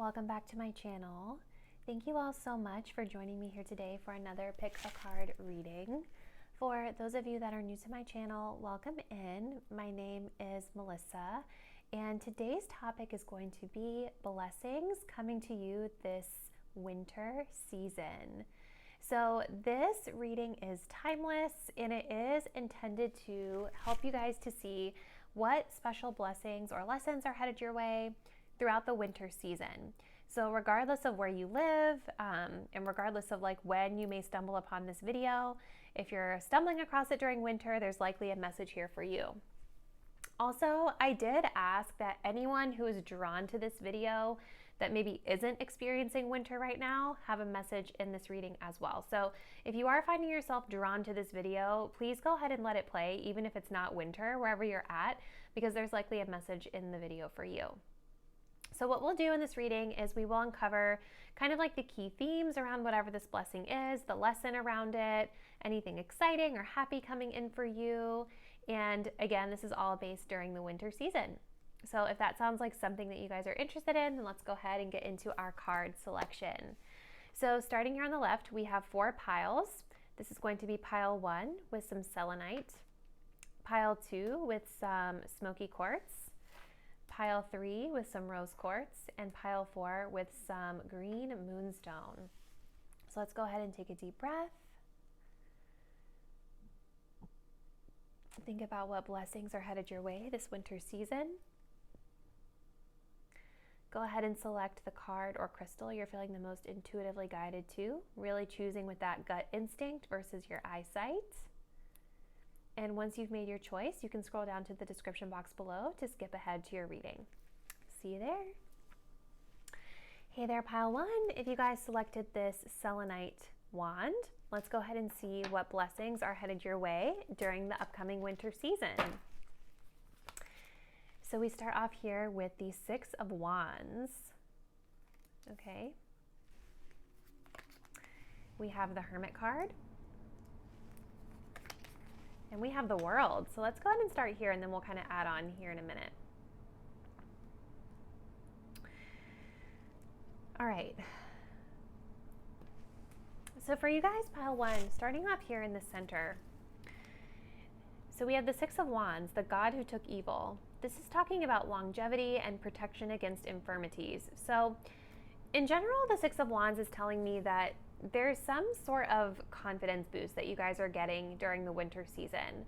welcome back to my channel. Thank you all so much for joining me here today for another pick a card reading. For those of you that are new to my channel, welcome in. My name is Melissa, and today's topic is going to be blessings coming to you this winter season. So this reading is timeless, and it is intended to help you guys to see what special blessings or lessons are headed your way throughout the winter season. So regardless of where you live, and regardless of when you may stumble upon this video, if you're stumbling across it during winter, there's likely a message here for you. Also, I did ask that anyone who is drawn to this video that maybe isn't experiencing winter right now have a message in this reading as well. So if you are finding yourself drawn to this video, please go ahead and let it play, even if it's not winter, wherever you're at, because there's likely a message in the video for you. So what we'll do in this reading is we will uncover kind of the key themes around whatever this blessing is, the lesson around it, anything exciting or happy coming in for you. And again, this is all based during the winter season. So if that sounds like something that you guys are interested in, then let's go ahead and get into our card selection. So starting here on the left, we have 4 piles. This is going to be pile 1 with some selenite, pile 2 with some smoky quartz, pile 3 with some rose quartz, and pile 4 with some green moonstone. So let's go ahead and take a deep breath. Think about what blessings are headed your way this winter season. Go ahead and select the card or crystal you're feeling the most intuitively guided to, really choosing with that gut instinct versus your eyesight. And once you've made your choice, you can scroll down to the description box below to skip ahead to your reading. See you there. Hey there, pile 1. If you guys selected this selenite wand, let's go ahead and see what blessings are headed your way during the upcoming winter season. So we start off here with the 6 of Wands. Okay. We have the Hermit card. And we have the World. So let's go ahead and start here, and then we'll kind of add on here in a minute. All right. So for you guys, pile 1, starting off here in the center. So we have the 6 of Wands, the God who took evil. This is talking about longevity and protection against infirmities. So in general, the 6 of Wands is telling me that there's some sort of confidence boost that you guys are getting during the winter season.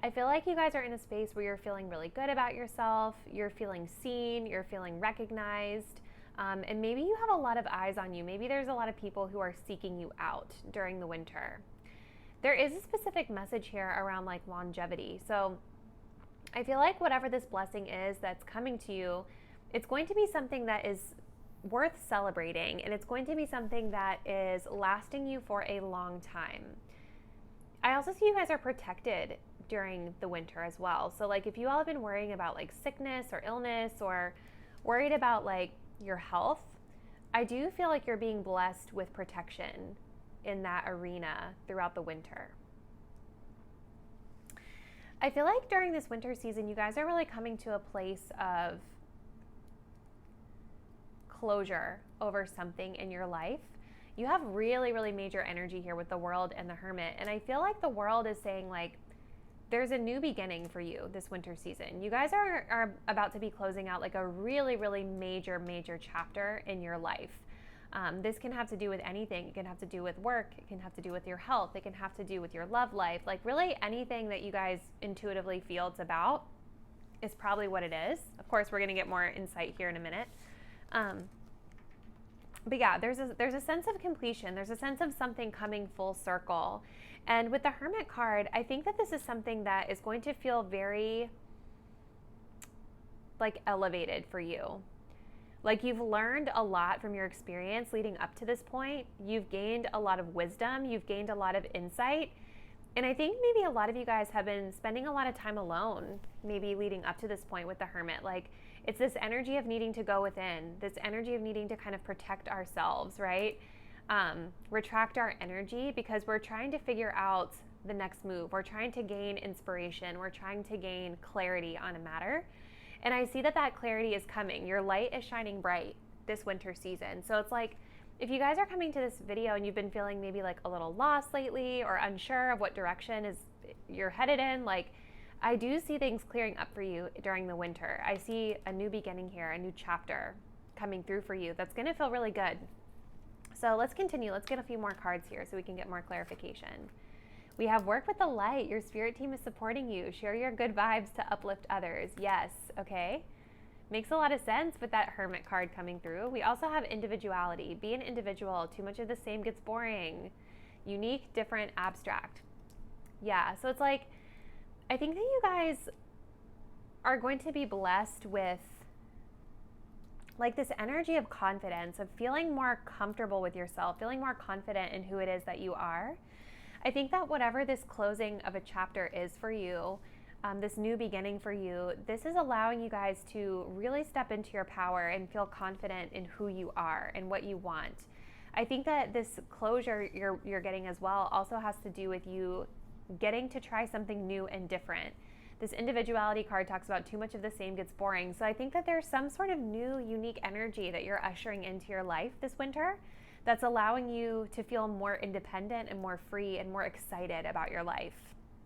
I feel like you guys are in a space where you're feeling really good about yourself, you're feeling seen, you're feeling recognized, and maybe you have a lot of eyes on you. Maybe there's a lot of people who are seeking you out during the winter. There is a specific message here around longevity. So I feel like whatever this blessing is that's coming to you, it's going to be something that is worth celebrating, and it's going to be something that is lasting you for a long time. I also see you guys are protected during the winter as well. So if you all have been worrying about sickness or illness, or worried about your health, I do feel like you're being blessed with protection in that arena throughout the winter. I feel like during this winter season, you guys are really coming to a place of closure over something in your life. You have really, really major energy here with the World and the Hermit. And I feel like the World is saying there's a new beginning for you this winter season. You guys are about to be closing out a really, really major chapter in your life. This can have to do with anything. It can have to do with work. It can have to do with your health. It can have to do with your love life. Really anything that you guys intuitively feel it's about is probably what it is. Of course, we're going to get more insight here in a minute. But yeah, there's a sense of completion. There's a sense of something coming full circle. And with the Hermit card, I think that this is something that is going to feel very elevated for you. You've learned a lot from your experience leading up to this point. You've gained a lot of wisdom. You've gained a lot of insight. And I think maybe a lot of you guys have been spending a lot of time alone, maybe leading up to this point with the Hermit. It's this energy of needing to go within, this energy of needing to kind of protect ourselves, right? Retract our energy, because we're trying to figure out the next move. We're trying to gain inspiration. We're trying to gain clarity on a matter. And I see that clarity is coming. Your light is shining bright. this winter season. So it's like, if you guys are coming to this video and you've been feeling maybe like a little lost lately or unsure of what direction is you're headed in, like, I do see things clearing up for you during the winter. I see a new beginning here, a new chapter coming through for you that's going to feel really good. So let's continue. Let's get a few more cards here so we can get more clarification. We have work with the light. Your spirit team is supporting you. Share your good vibes to uplift others. Yes, okay. Makes a lot of sense with that Hermit card coming through. We also have individuality. Be an individual. Too much of the same gets boring. Unique, different, abstract. Yeah, so it's like, I think that you guys are going to be blessed with like this energy of confidence, of feeling more comfortable with yourself, feeling more confident in who it is that you are. I think that whatever this closing of a chapter is for you, this new beginning for you, this is allowing you guys to really step into your power and feel confident in who you are and what you want. I think that this closure you're getting as well also has to do with you getting to try something new and different. This individuality card talks about too much of the same gets boring. So I think that there's some sort of new, unique energy that you're ushering into your life this winter that's allowing you to feel more independent and more free and more excited about your life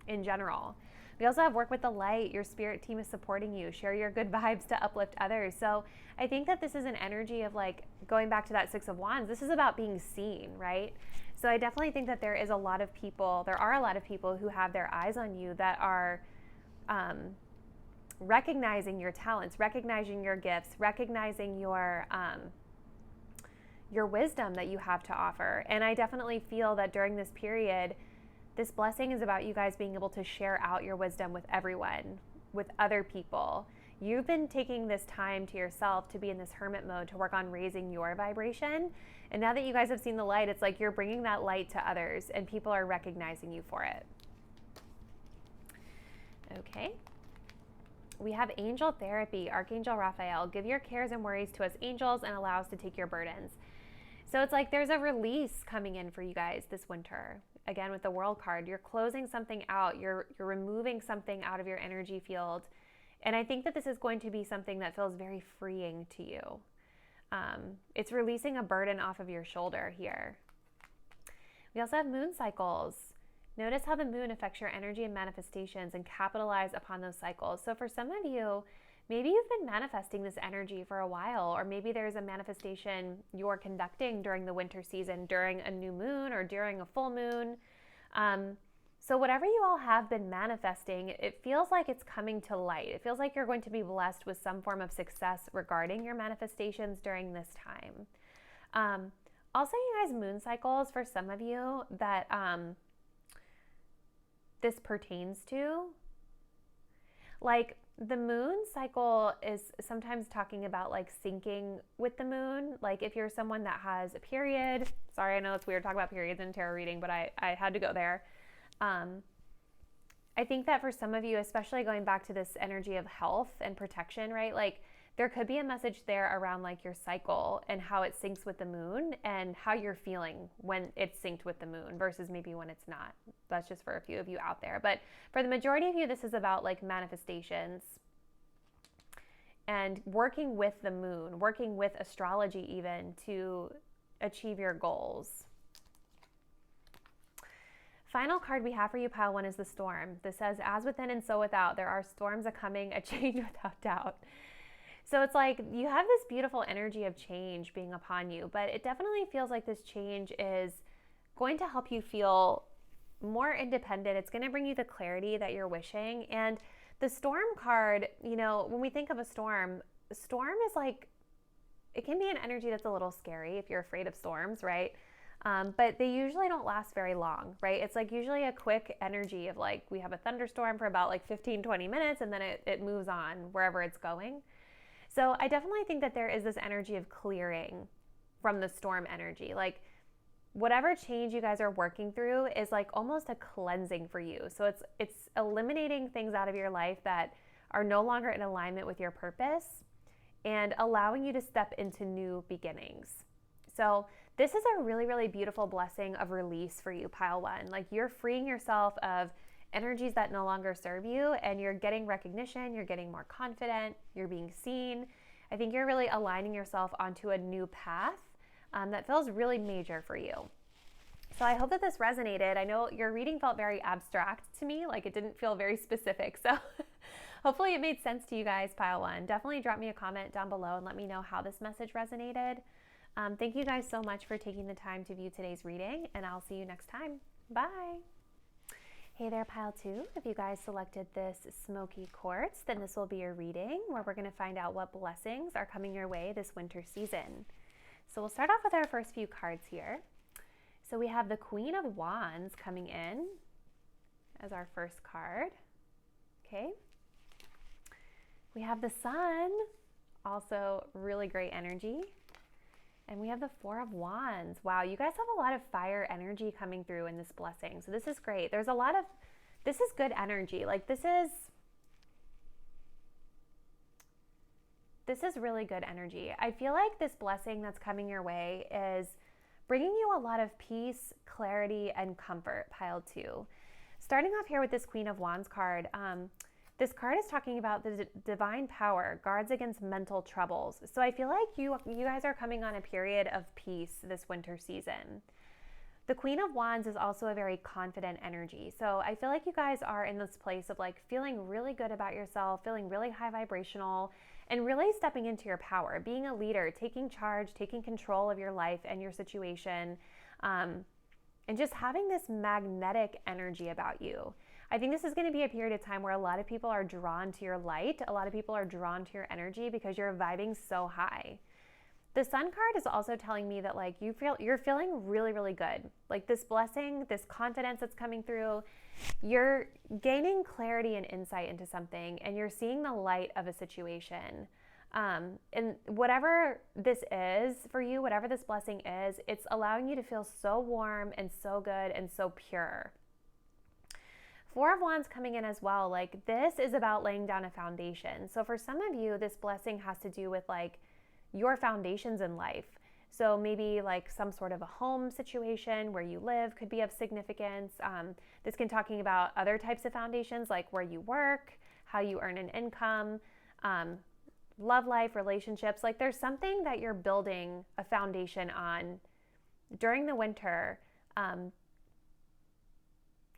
in general. We also have work with the light. Your spirit team is supporting you. Share your good vibes to uplift others. So I think that this is an energy of like going back to that Six of Wands. This is about being seen, right? So I definitely think that there are a lot of people who have their eyes on you that are recognizing your talents, recognizing your gifts, recognizing your wisdom that you have to offer. And I definitely feel that during this period, this blessing is about you guys being able to share out your wisdom with everyone, with other people. You've been taking this time to yourself to be in this hermit mode to work on raising your vibration. And now that you guys have seen the light, it's like you're bringing that light to others and people are recognizing you for it. Okay. We have angel therapy. Archangel Raphael, give your cares and worries to us angels and allow us to take your burdens. So it's like there's a release coming in for you guys this winter. Again, with the World card, you're closing something out. You're removing something out of your energy field. And I think that this is going to be something that feels very freeing to you. It's releasing a burden off of your shoulder here. We also have moon cycles. Notice how the moon affects your energy and manifestations and capitalize upon those cycles. So for some of you, maybe you've been manifesting this energy for a while, or maybe there's a manifestation you're conducting during the winter season, during a new moon or during a full moon. So whatever you all have been manifesting, it feels like it's coming to light. It feels like you're going to be blessed with some form of success regarding your manifestations during this time. Also, you guys, moon cycles, for some of you that this pertains to, like, the moon cycle is sometimes talking about like syncing with the moon. Like if you're someone that has a period, sorry, I know it's weird talking about periods in tarot reading, but I had to go there. I think that for some of you, especially going back to this energy of health and protection, right? Like there could be a message there around like your cycle and how it syncs with the moon and how you're feeling when it's synced with the moon versus maybe when it's not. That's just for a few of you out there. But for the majority of you, this is about like manifestations and working with the moon, working with astrology even to achieve your goals. Final card we have for you, pile one, is the storm. This says, as within and so without, there are storms a-coming, a change without doubt. So it's like you have this beautiful energy of change being upon you, but it definitely feels like this change is going to help you feel more independent. It's going to bring you the clarity that you're wishing. And the storm card, you know, when we think of a storm is like, it can be an energy that's a little scary if you're afraid of storms, right? But they usually don't last very long, right? It's like usually a quick energy of like, we have a thunderstorm for about like 15, 20 minutes and then it moves on wherever it's going. So I definitely think that there is this energy of clearing from the storm energy. Like whatever change you guys are working through is like almost a cleansing for you. So it's eliminating things out of your life that are no longer in alignment with your purpose and allowing you to step into new beginnings. So this is a really, really beautiful blessing of release for you, pile one. Like you're freeing yourself of energies that no longer serve you and you're getting recognition, you're getting more confident, you're being seen. I think you're really aligning yourself onto a new path that feels really major for you. So I hope that this resonated. I know your reading felt very abstract to me, like it didn't feel very specific. So hopefully it made sense to you guys, pile one. Definitely drop me a comment down below and let me know how this message resonated. Thank you guys so much for taking the time to view today's reading, and I'll see you next time. Bye. Hey there, pile two. If you guys selected this smoky quartz, then this will be your reading where we're going to find out what blessings are coming your way this winter season. So we'll start off with our first few cards here. So we have the Queen of Wands coming in as our first card. Okay. We have the Sun, also really great energy. And we have the Four of Wands. Wow, you guys have a lot of fire energy coming through in this blessing. So this is great. There's a lot of, this is good energy. Like this is really good energy. I feel like this blessing that's coming your way is bringing you a lot of peace, clarity, and comfort, pile two. Starting off here with this Queen of Wands card, this card is talking about the divine power, guards against mental troubles. So I feel like you guys are coming on a period of peace this winter season. The Queen of Wands is also a very confident energy. So I feel like you guys are in this place of like feeling really good about yourself, feeling really high vibrational, and really stepping into your power, being a leader, taking charge, taking control of your life and your situation, and just having this magnetic energy about you. I think this is going to be a period of time where a lot of people are drawn to your light. A lot of people are drawn to your energy because you're vibing so high. The Sun card is also telling me that like you're feeling really, really good. Like this blessing, this confidence that's coming through, you're gaining clarity and insight into something, and you're seeing the light of a situation. And whatever this is for you, whatever this blessing is, it's allowing you to feel so warm and so good and so pure. Four of Wands coming in as well. Like this is about laying down a foundation. So for some of you, this blessing has to do with like your foundations in life. So maybe like some sort of a home situation where you live could be of significance. This can talking about other types of foundations like where you work, how you earn an income, love life, relationships. Like there's something that you're building a foundation on during the winter.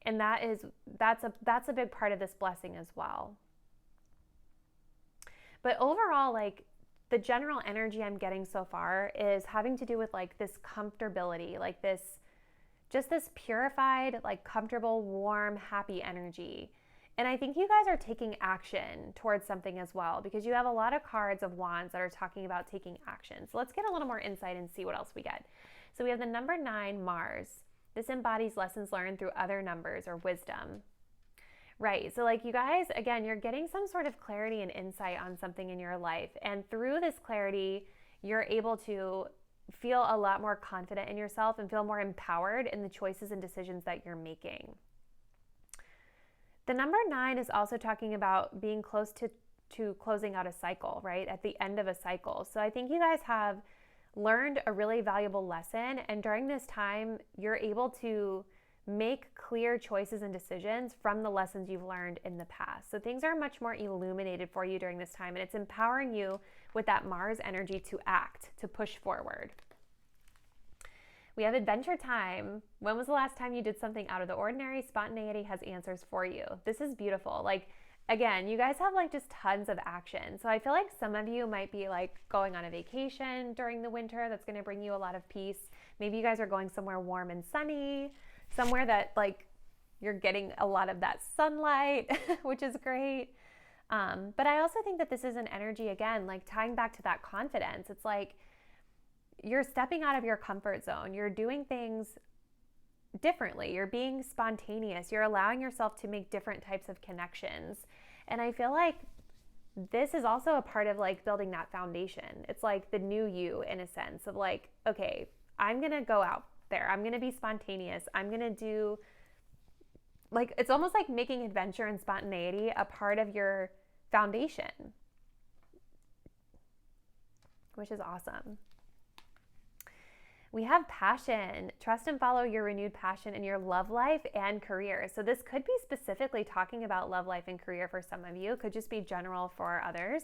And that's a big part of this blessing as well. But overall, like the general energy I'm getting so far is having to do with like this comfortability, like this purified, like comfortable, warm, happy energy. And I think you guys are taking action towards something as well, because you have a lot of cards of Wands that are talking about taking action. So let's get a little more insight and see what else we get. So we have the number 9, Mars. This embodies lessons learned through other numbers or wisdom. Right, so like you guys, again, you're getting some sort of clarity and insight on something in your life. And through this clarity, you're able to feel a lot more confident in yourself and feel more empowered in the choices and decisions that you're making. The number 9 is also talking about being close to closing out a cycle, right? At the end of a cycle. So I think you guys have learned a really valuable lesson. And during this time, you're able to make clear choices and decisions from the lessons you've learned in the past. So things are much more illuminated for you during this time, and it's empowering you with that Mars energy to act, to push forward. We have adventure time. When was the last time you did something out of the ordinary? Spontaneity has answers for you. This is beautiful. Like, again, you guys have like just tons of action. So I feel like some of you might be like going on a vacation during the winter that's going to bring you a lot of peace. Maybe you guys are going somewhere warm and sunny, somewhere that like you're getting a lot of that sunlight, which is great. But I also think that this is an energy, again, like tying back to that confidence. It's like you're stepping out of your comfort zone. You're doing things differently. You're being spontaneous. You're allowing yourself to make different types of connections. And I feel like this is also a part of like building that foundation. It's like the new you in a sense of like, okay, I'm going to go out there. I'm going to be spontaneous. I'm going to do like, it's almost like making adventure and spontaneity a part of your foundation, which is awesome. We have passion. Trust and follow your renewed passion in your love life and career. So this could be specifically talking about love life and career for some of you. It could just be general for others.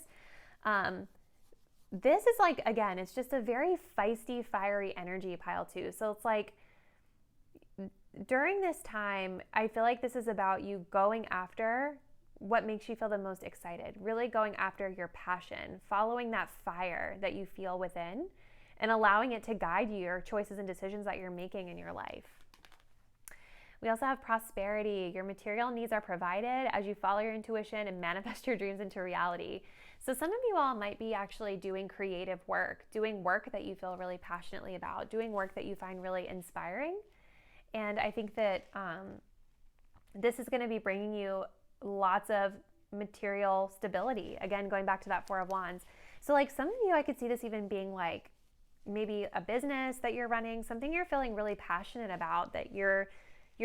this is like, again, it's just a very feisty, fiery energy, pile 2. So it's like during this time, I feel like this is about you going after what makes you feel the most excited, really going after your passion, following that fire that you feel within and allowing it to guide your choices and decisions that you're making in your life. We also have prosperity. Your material needs are provided as you follow your intuition and manifest your dreams into reality. So some of you all might be actually doing creative work, doing work that you feel really passionately about, doing work that you find really inspiring. And I think that this is going to be bringing you lots of material stability. Again, going back to that Four of Wands. So like some of you, I could see this even being like maybe a business that you're running, something you're feeling really passionate about, that you're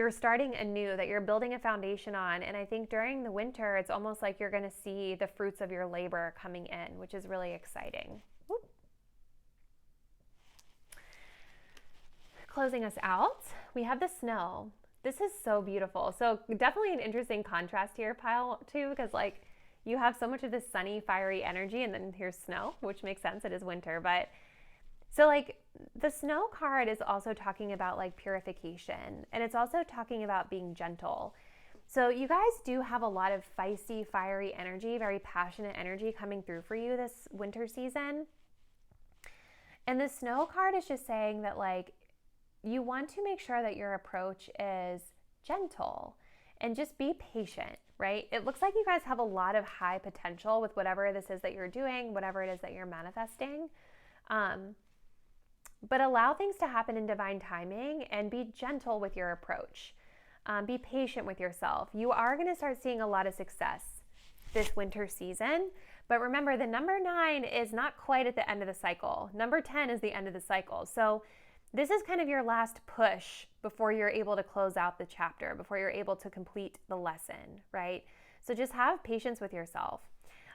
starting anew, that you're building a foundation on. And I think during the winter, it's almost like you're going to see the fruits of your labor coming in, which is really exciting. Whoop. Closing us out, we have the snow. This is so beautiful. So definitely an interesting contrast here, pile 2, because like you have so much of this sunny, fiery energy, and then here's snow, which makes sense. It is winter, but so like the snow card is also talking about like purification, and it's also talking about being gentle. So you guys do have a lot of feisty, fiery energy, very passionate energy coming through for you this winter season. And the snow card is just saying that like you want to make sure that your approach is gentle and just be patient, right? It looks like you guys have a lot of high potential with whatever this is that you're doing, whatever it is that you're manifesting. But allow things to happen in divine timing and be gentle with your approach. Be patient with yourself. You are going to start seeing a lot of success this winter season. But remember, the number 9 is not quite at the end of the cycle. Number 10 is the end of the cycle. So this is kind of your last push before you're able to close out the chapter, before you're able to complete the lesson, right? So just have patience with yourself.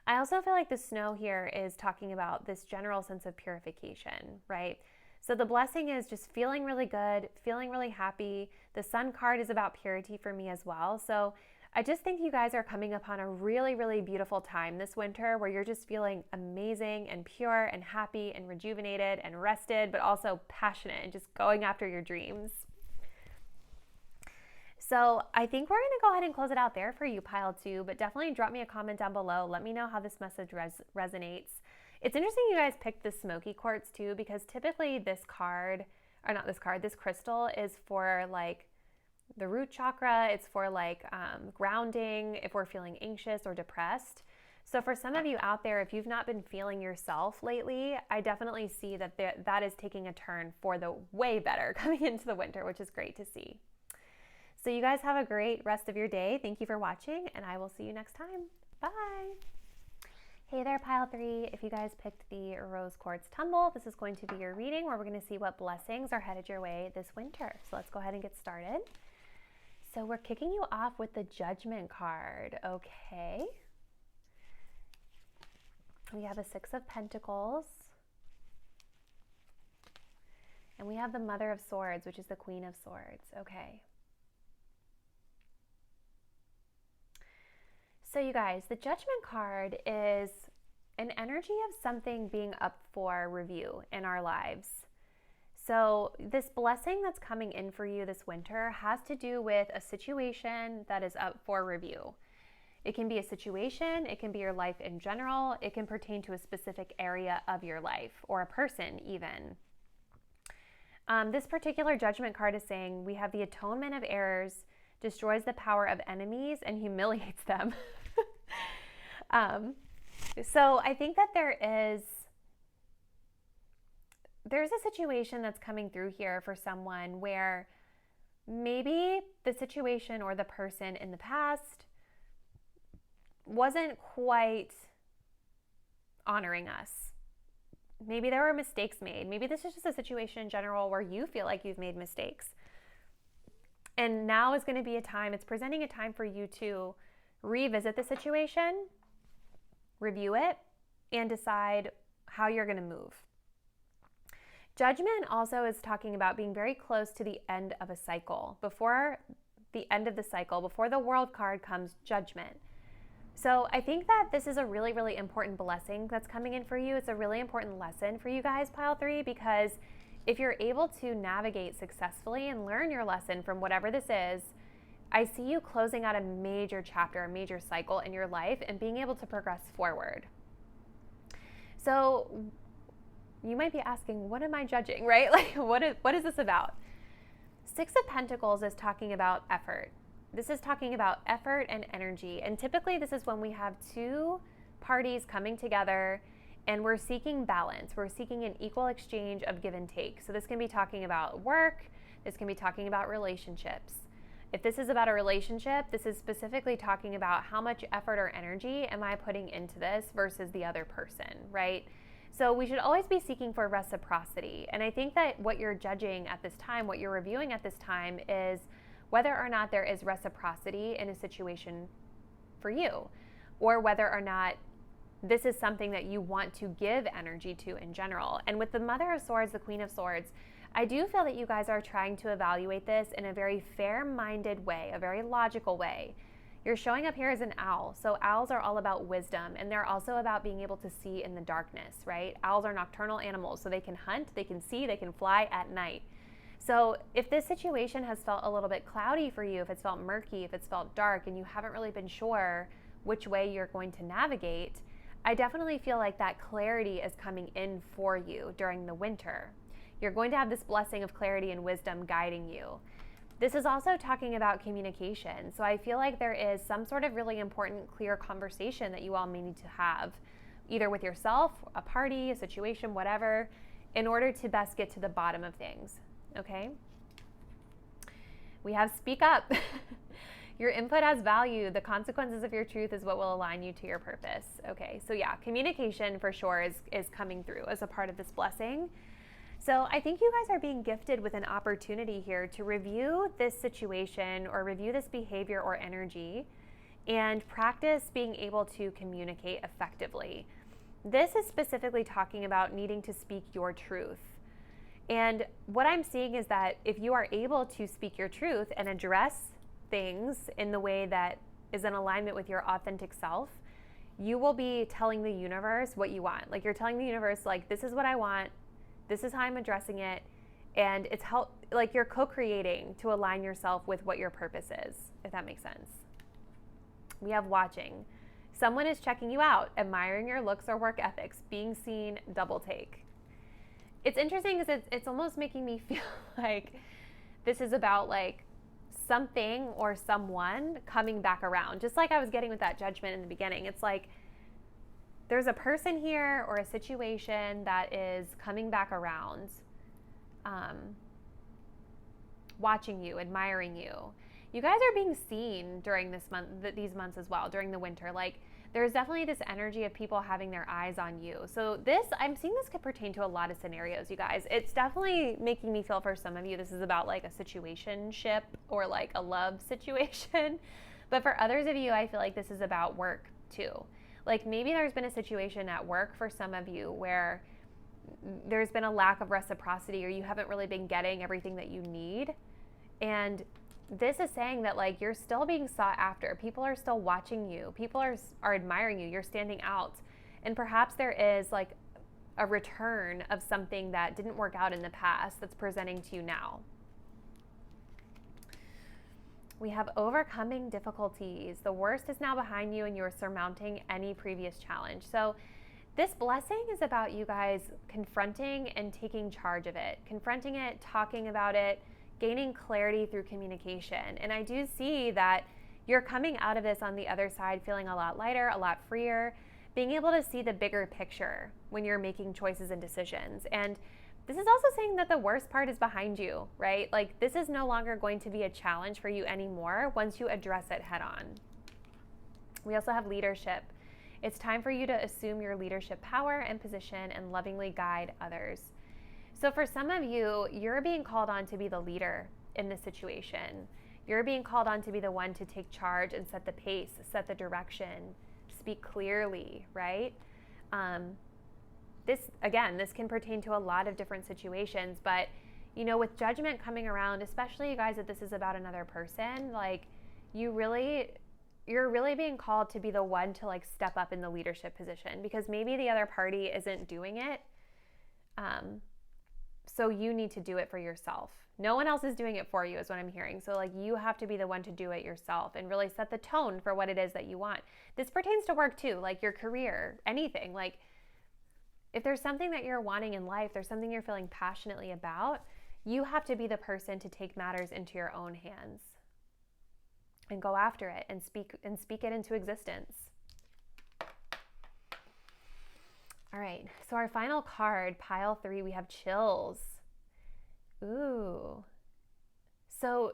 I also feel like the snow here is talking about this general sense of purification, right? So the blessing is just feeling really good, feeling really happy. The sun card is about purity for me as well. So I just think you guys are coming upon a really, really beautiful time this winter where you're just feeling amazing and pure and happy and rejuvenated and rested, but also passionate and just going after your dreams. So I think we're going to go ahead and close it out there for you, pile 2, but definitely drop me a comment down below. Let me know how this message resonates. It's interesting you guys picked the smoky quartz too, because typically this crystal is for like the root chakra. It's for like grounding if we're feeling anxious or depressed. So for some of you out there, if you've not been feeling yourself lately, I definitely see that that is taking a turn for the way better coming into the winter, which is great to see. So you guys have a great rest of your day. Thank you for watching, and I will see you next time. Bye. Hey there, pile 3. If you guys picked the rose quartz tumble, this is going to be your reading where we're going to see what blessings are headed your way this winter. So let's go ahead and get started. So we're kicking you off with the Judgment card. Okay. We have a 6 of Pentacles. And we have the Mother of Swords, which is the Queen of Swords. Okay. So you guys, the Judgment card is an energy of something being up for review in our lives. So this blessing that's coming in for you this winter has to do with a situation that is up for review. It can be a situation, it can be your life in general, it can pertain to a specific area of your life or a person even. This particular Judgment card is saying we have the atonement of errors, destroys the power of enemies, and humiliates them. So I think that there's a situation that's coming through here for someone where maybe the situation or the person in the past wasn't quite honoring us. Maybe there were mistakes made. Maybe this is just a situation in general where you feel like you've made mistakes. And now is going to be a time, it's presenting a time for you to revisit the situation, review it, and decide how you're going to move. Judgment also is talking about being very close to the end of a cycle. Before the end of the cycle, before the World card comes Judgment. So I think that this is a really, really important blessing that's coming in for you. It's a really important lesson for you guys, pile 3, because if you're able to navigate successfully and learn your lesson from whatever this is, I see you closing out a major chapter, a major cycle in your life and being able to progress forward. So you might be asking, what am I judging, right? Like, what is this about? 6 of Pentacles is talking about effort. This is talking about effort and energy. And typically this is when we have 2 parties coming together and we're seeking balance. We're seeking an equal exchange of give and take. So this can be talking about work. This can be talking about relationships. If this is about a relationship, this is specifically talking about how much effort or energy am I putting into this versus the other person, right? So we should always be seeking for reciprocity. And I think that what you're judging at this time, what you're reviewing at this time, is whether or not there is reciprocity in a situation for you, or whether or not this is something that you want to give energy to in general. And with the Mother of Swords, the Queen of Swords, I do feel that you guys are trying to evaluate this in a very fair-minded way, a very logical way. You're showing up here as an owl. So owls are all about wisdom, and they're also about being able to see in the darkness, right? Owls are nocturnal animals, so they can hunt, they can see, they can fly at night. So if this situation has felt a little bit cloudy for you, if it's felt murky, if it's felt dark, and you haven't really been sure which way you're going to navigate, I definitely feel like that clarity is coming in for you during the winter. You're going to have this blessing of clarity and wisdom guiding you. This is also talking about communication. So I feel like there is some sort of really important, clear conversation that you all may need to have, either with yourself, a party, a situation, whatever, in order to best get to the bottom of things. Okay? We have speak up. Your input has value. The consequences of your truth is what will align you to your purpose. Okay, so yeah, communication for sure is coming through as a part of this blessing. So I think you guys are being gifted with an opportunity here to review this situation or review this behavior or energy and practice being able to communicate effectively. This is specifically talking about needing to speak your truth. And what I'm seeing is that if you are able to speak your truth and address things in the way that is in alignment with your authentic self, you will be telling the universe what you want. Like, you're telling the universe, like, this is what I want, this is how I'm addressing it, and it's like you're co-creating to align yourself with what your purpose is, if that makes sense. We have watching. Someone is checking you out, admiring your looks or work ethics, being seen, double take. It's interesting because it's almost making me feel like this is about like something or someone coming back around. Just like I was getting with that judgment in the beginning. It's like there's a person here or a situation that is coming back around, watching you, admiring you. You guys are being seen during this month, these months as well, during the winter. Like, there's definitely this energy of people having their eyes on you. So I'm seeing this could pertain to a lot of scenarios, you guys. It's definitely making me feel for some of you, this is about like a situationship or like a love situation. But for others of you, I feel like this is about work too. Like, maybe there's been a situation at work for some of you where there's been a lack of reciprocity or you haven't really been getting everything that you need. And this is saying that like you're still being sought after. People are still watching you. People are admiring you. You're standing out. And perhaps there is like a return of something that didn't work out in the past that's presenting to you now. We have overcoming difficulties. The worst is now behind you and you're surmounting any previous challenge. So this blessing is about you guys confronting and taking charge of it, confronting it, talking about it, gaining clarity through communication. And I do see that you're coming out of this on the other side feeling a lot lighter, a lot freer, being able to see the bigger picture when you're making choices and decisions. And this is also saying that the worst part is behind you, right? Like, this is no longer going to be a challenge for you anymore once you address it head on. We also have leadership. It's time for you to assume your leadership power and position and lovingly guide others. So for some of you, you're being called on to be the leader in this situation. You're being called on to be the one to take charge and set the pace, set the direction, speak clearly, right? This can pertain to a lot of different situations, but you know, with judgment coming around, especially you guys, that this is about another person, like, you really you're really being called to be the one to like step up in the leadership position, because maybe the other party isn't doing it. So you need to do it for yourself. No one else is doing it for you is what I'm hearing. So like you have to be the one to do it yourself and really set the tone for what it is that you want. This pertains to work too, like your career, anything. Like if there's something that you're wanting in life, there's something you're feeling passionately about, you have to be the person to take matters into your own hands and go after it and speak it into existence. All right, so our final card, pile 3, we have chills. Ooh. So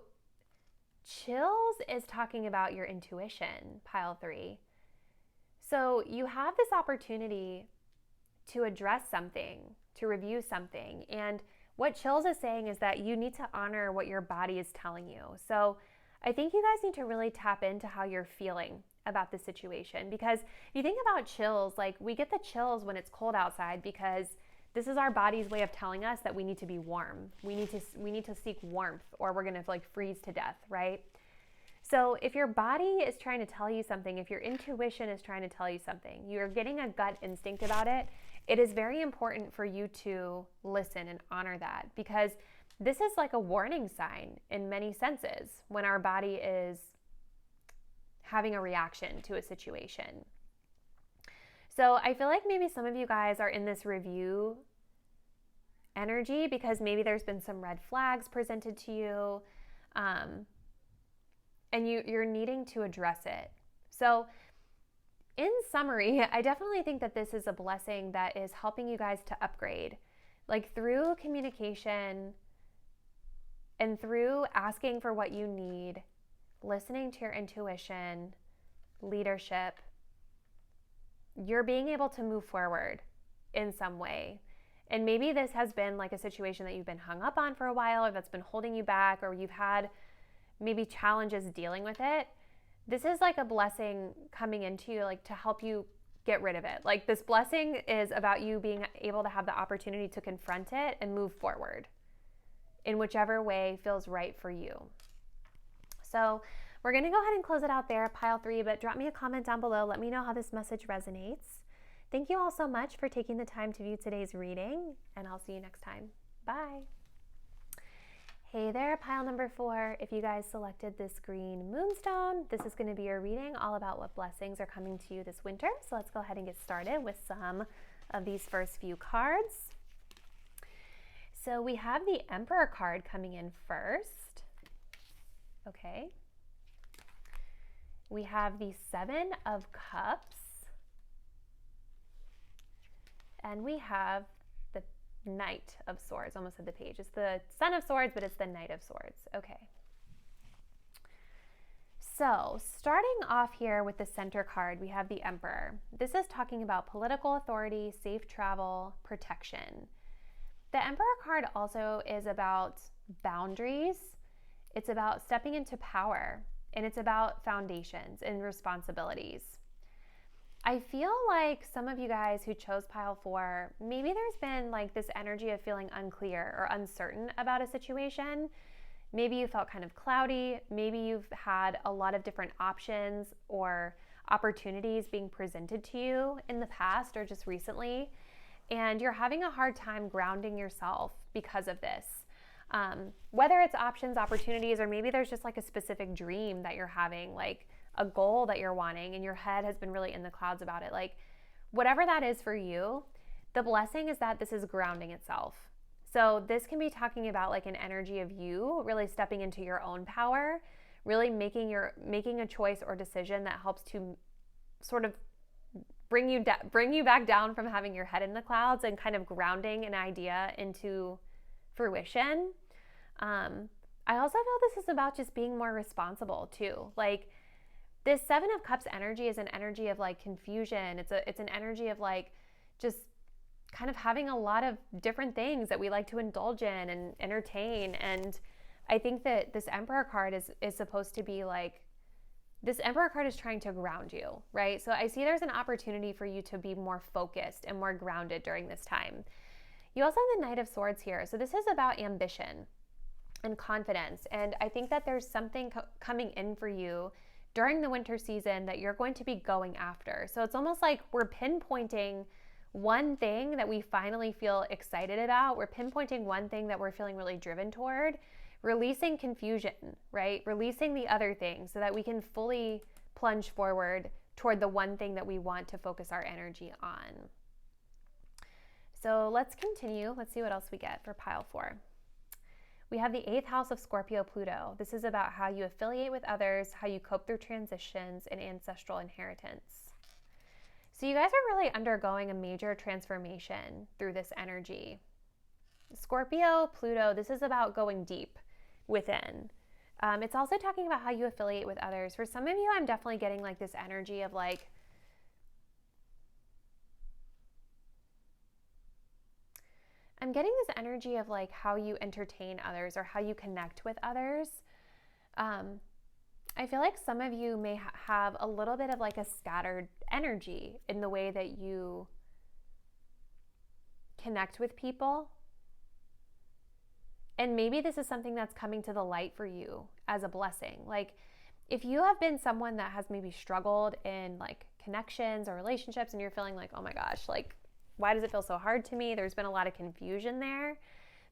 chills is talking about your intuition, pile 3. So you have this opportunity to address something, to review something. And what chills is saying is that you need to honor what your body is telling you. So I think you guys need to really tap into how you're feeling about the situation, because if you think about chills, like we get the chills when it's cold outside because this is our body's way of telling us that we need to be warm. We need to seek warmth, or we're going to like freeze to death, right? So if your body is trying to tell you something, if your intuition is trying to tell you something, you're getting a gut instinct about it, it is very important for you to listen and honor that, because this is like a warning sign in many senses when our body is having a reaction to a situation. So I feel like maybe some of you guys are in this review energy because maybe there's been some red flags presented to you, and you're needing to address it. So in summary, I definitely think that this is a blessing that is helping you guys to upgrade, like through communication and through asking for what you need, listening to your intuition, leadership. You're being able to move forward in some way. And maybe this has been like a situation that you've been hung up on for a while, or that's been holding you back, or you've had maybe challenges dealing with it. This is like a blessing coming into you, like to help you get rid of it. Like this blessing is about you being able to have the opportunity to confront it and move forward in whichever way feels right for you. So we're going to go ahead and close it out there, pile 3, but drop me a comment down below. Let me know how this message resonates. Thank you all so much for taking the time to view today's reading, and I'll see you next time. Bye. Hey there, pile number 4. If you guys selected this green moonstone, this is going to be your reading all about what blessings are coming to you this winter. So let's go ahead and get started with some of these first few cards. So we have the Emperor card coming in first. Okay. We have the 7 of Cups. And we have the Knight of Swords. Almost said the page. It's the Son of Swords, but it's the Knight of Swords. Okay. So starting off here with the center card, we have the Emperor. This is talking about political authority, safe travel, protection. The Emperor card also is about boundaries. It's about stepping into power, and it's about foundations and responsibilities. I feel like some of you guys who chose pile 4, maybe there's been like this energy of feeling unclear or uncertain about a situation. Maybe you felt kind of cloudy. Maybe you've had a lot of different options or opportunities being presented to you in the past or just recently, and you're having a hard time grounding yourself because of this. Whether it's options, opportunities, or maybe there's just like a specific dream that you're having, like a goal that you're wanting, and your head has been really in the clouds about it. Like whatever that is for you, the blessing is that this is grounding itself. So this can be talking about like an energy of you really stepping into your own power, really making a choice or decision that helps to sort of bring you back down from having your head in the clouds and kind of grounding an idea into fruition. I also feel this is about just being more responsible too. Like this 7 of Cups energy is an energy of like confusion. It's an energy of like just kind of having a lot of different things that we like to indulge in and entertain. And I think that this Emperor card is supposed to be like, this Emperor card is trying to ground you, right? So I see there's an opportunity for you to be more focused and more grounded during this time. You also have the Knight of Swords here. So this is about ambition and confidence. And I think that there's something coming in for you during the winter season that you're going to be going after. So it's almost like we're pinpointing one thing that we finally feel excited about. We're pinpointing one thing that we're feeling really driven toward, releasing confusion, right? Releasing the other things so that we can fully plunge forward toward the one thing that we want to focus our energy on. So let's continue. Let's see what else we get for pile 4. We have the 8th house of Scorpio Pluto. This is about how you affiliate with others, how you cope through transitions, and ancestral inheritance. So you guys are really undergoing a major transformation through this energy. Scorpio, Pluto, this is about going deep within. It's also talking about how you affiliate with others. For some of you, I'm definitely getting like this energy of like, I'm getting this energy of like how you entertain others or how you connect with others. I feel like some of you may have a little bit of like a scattered energy in the way that you connect with people. And maybe this is something that's coming to the light for you as a blessing. Like if you have been someone that has maybe struggled in like connections or relationships and you're feeling like, oh my gosh, like why does it feel so hard to me? There's been a lot of confusion there.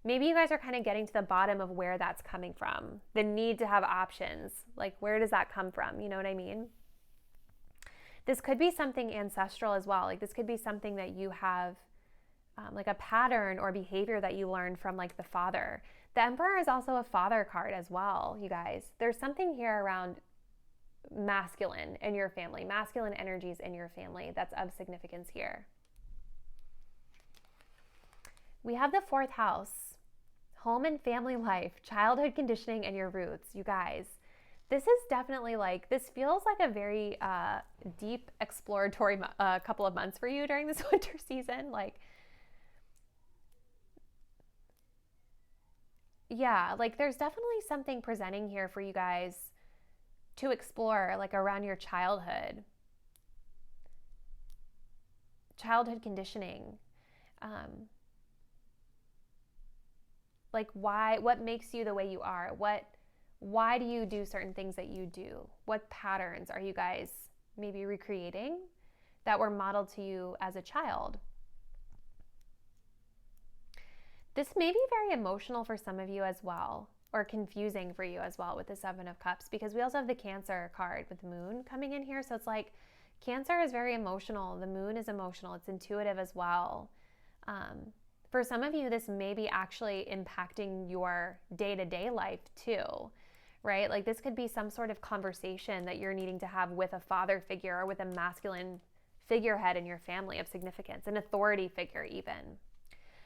Maybe you guys are kind of getting to the bottom of where that's coming from. The need to have options. Like where does that come from? You know what I mean? This could be something ancestral as well. Like this could be something that you have like a pattern or behavior that you learned from like the father. The Emperor is also a father card as well, you guys. There's something here around masculine in your family, masculine energies in your family that's of significance here. We have the 4th house, home and family life, childhood conditioning, and your roots. You guys, this is definitely like, this feels like a very deep exploratory couple of months for you during this winter season. Like, yeah, like there's definitely something presenting here for you guys to explore, like around your childhood conditioning. Like what makes you the way you are? Why do you do certain things that you do? What patterns are you guys maybe recreating that were modeled to you as a child? This may be very emotional for some of you as well, or confusing for you as well with the 7 of Cups, because we also have the Cancer card with the Moon coming in here. So it's like Cancer is very emotional. The Moon is emotional. It's intuitive as well. For some of you, this may be actually impacting your day-to-day life too, right? Like this could be some sort of conversation that you're needing to have with a father figure or with a masculine figurehead in your family of significance, an authority figure even.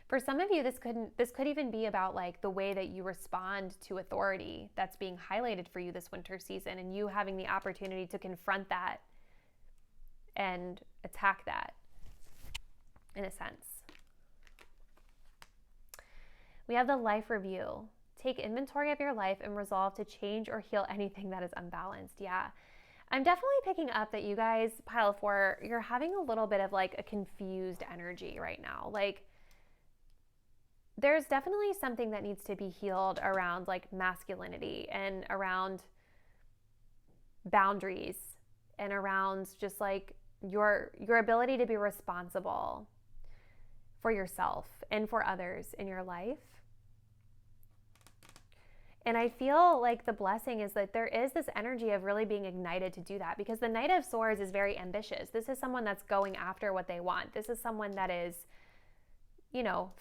For some of you, this could even be about like the way that you respond to authority that's being highlighted for you this winter season, and you having the opportunity to confront that and attack that in a sense. We have the life review. Take inventory of your life and resolve to change or heal anything that is unbalanced. Yeah, I'm definitely picking up that you guys, pile 4, you're having a little bit of like a confused energy right now. Like there's definitely something that needs to be healed around like masculinity and around boundaries and around just like your ability to be responsible for yourself and for others in your life. And I feel like the blessing is that there is this energy of really being ignited to do that, because the Knight of Swords is very ambitious. This is someone that's going after what they want. This is someone that is,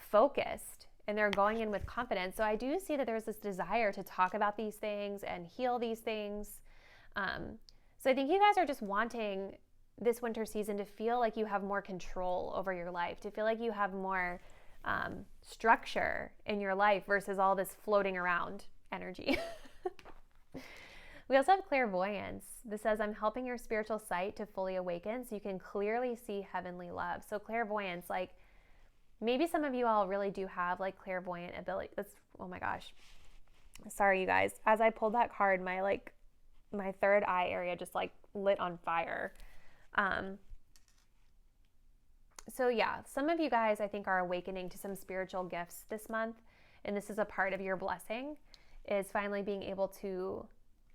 focused, and they're going in with confidence. So I do see that there's this desire to talk about these things and heal these things. So I think you guys are just wanting this winter season to feel like you have more control over your life, to feel like you have more structure in your life versus all this floating around energy. We also have clairvoyance. This says, I'm helping your spiritual sight to fully awaken so you can clearly see heavenly love. So clairvoyance, like maybe some of you all really do have like clairvoyant ability. Oh my gosh. Sorry, you guys. As I pulled that card, my third eye area just like lit on fire. So yeah, some of you guys I think are awakening to some spiritual gifts this month. And this is a part of your blessing, is finally being able to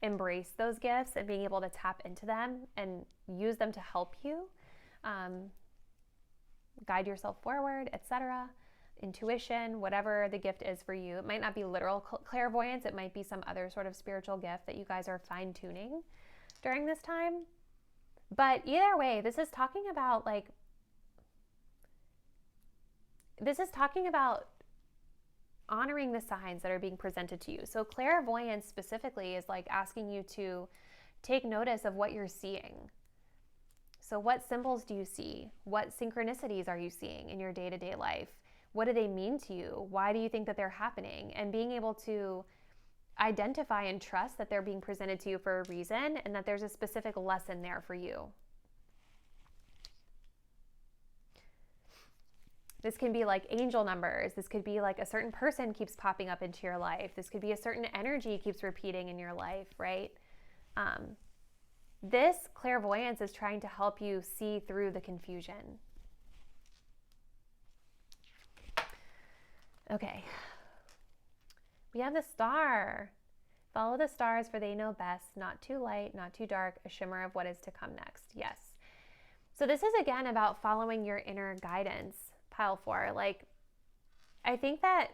embrace those gifts and being able to tap into them and use them to help you guide yourself forward, etc. Intuition, whatever the gift is for you. It might not be literal clairvoyance. It might be some other sort of spiritual gift that you guys are fine-tuning during this time. But either way, this is talking about honoring the signs that are being presented to you. So clairvoyance specifically is like asking you to take notice of what you're seeing. So what symbols do you see? What synchronicities are you seeing in your day-to-day life? What do they mean to you? Why do you think that they're happening? And being able to identify and trust that they're being presented to you for a reason and that there's a specific lesson there for you. This can be like angel numbers. This could be like a certain person keeps popping up into your life. This could be a certain energy keeps repeating in your life, right? This clairvoyance is trying to help you see through the confusion. Okay. We have the star. Follow the stars, for they know best. Not too light, not too dark, a shimmer of what is to come next. Yes. So this is again about following your inner guidance, pile 4. Like, I think that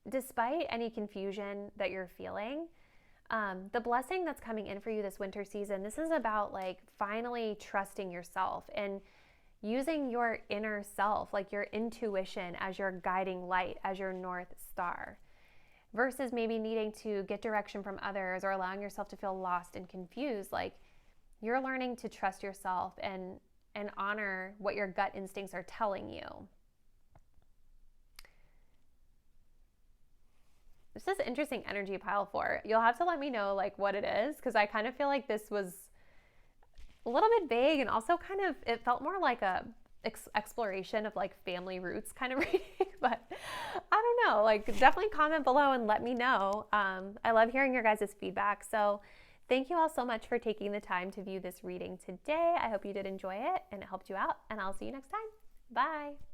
despite any confusion that you're feeling, the blessing that's coming in for you this winter season, this is about like finally trusting yourself and using your inner self, like your intuition as your guiding light, as your North Star, versus maybe needing to get direction from others or allowing yourself to feel lost and confused. Like, you're learning to trust yourself and honor what your gut instincts are telling you. This is interesting energy, pile 4. You'll have to let me know like what it is, because I kind of feel like this was a little bit vague, and also kind of, it felt more like a exploration of like family roots kind of reading, but I don't know, like definitely comment below and let me know. I love hearing your guys' feedback. So thank you all so much for taking the time to view this reading today. I hope you did enjoy it and it helped you out, and I'll see you next time. Bye.